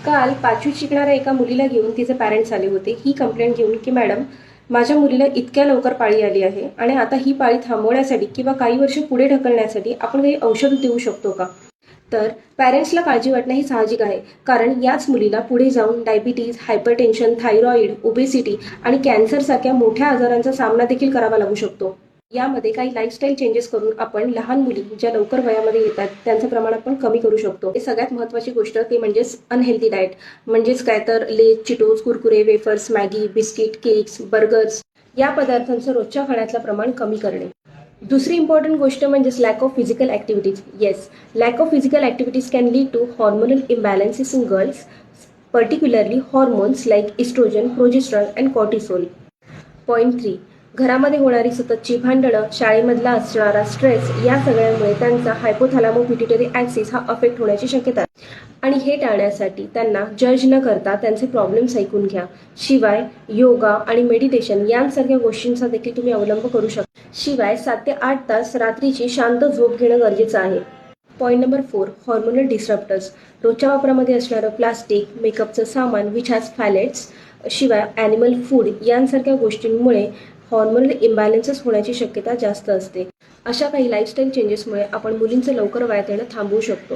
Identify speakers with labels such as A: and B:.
A: काल 5वीत शिकणाऱ्या एका मुलीला घेऊन तिचे पॅरेंट्स आले होते ही कंप्लेंट घेऊन की मॅडम, माझ्या मुलीला इतक्या लवकर पाळी आली आहे आणि आता ही पाळी थांबवण्यासाठी किंवा काही वर्ष पुढे ढकलण्यासाठी आपण काही औषध देऊ शकतो का? तर पॅरेंट्सला काळजी वाटणं ही साहजिक आहे, कारण याच मुलीला पुढे जाऊन डायबिटीज, हायपरटेन्शन, थायरॉइड, ओबेसिटी आणि कॅन्सरसारख्या मोठ्या आजारांचा सामना देखील करावा लागू शकतो. यामध्ये काही लाईफस्टाईल चेंजेस करून आपण लहान मुली ज्या लवकर वयामध्ये येतात त्यांचं प्रमाण आपण कमी करू शकतो. सगळ्यात महत्त्वाची गोष्ट ते म्हणजेच अनहेल्दी डाएट. म्हणजेच काय तर Lays, Cheetos, Kurkure, wafers, Maggi, biscuit, cakes, burgers या पदार्थांचं रोजच्या खाण्यातलं प्रमाण कमी करणे. दुसरी इम्पॉर्टंट गोष्ट म्हणजेच lack of physical activities. Yes, lack of physical activities can lead to hormonal imbalances in girls, particularly hormones like estrogen, progesterone and cortisol. Point 3, घरामध्ये होणारी सततची भांडणं, शाळेमधला असणारा स्ट्रेस या सगळ्यामुळे त्यांचा हायपोथॅलामो पिट्युटरी ॲक्सिस हा अफेक्ट होण्याची शक्यता आहे. आणि हे टाळण्यासाठी त्यांना जज न करता त्यांचे प्रॉब्लेम्स ऐकून घ्या. शिवाय योगा आणि मेडिटेशन यांसारख्या गोष्टींचा देखील तुम्ही अवलंब करू शकता. शिवाय 7 ते 8 तास रात्रीची शांत झोप घेणं गरजेचं आहे. Point number 4, hormonal disruptors. रोजच्या वापरामध्ये असणारं प्लास्टिक, मेकअपचं सामान विच हॅज फॅलेट्स, शिवाय ॲनिमल फूड यांसारख्या गोष्टींमुळे हॉर्मोनल इम्बॅलन्सेस होण्याची शक्यता जास्त असते. अशा काही लाईफस्टाईल चेंजेसमुळे आपण मुलींचं लवकर वयात येणं थांबवू शकतो.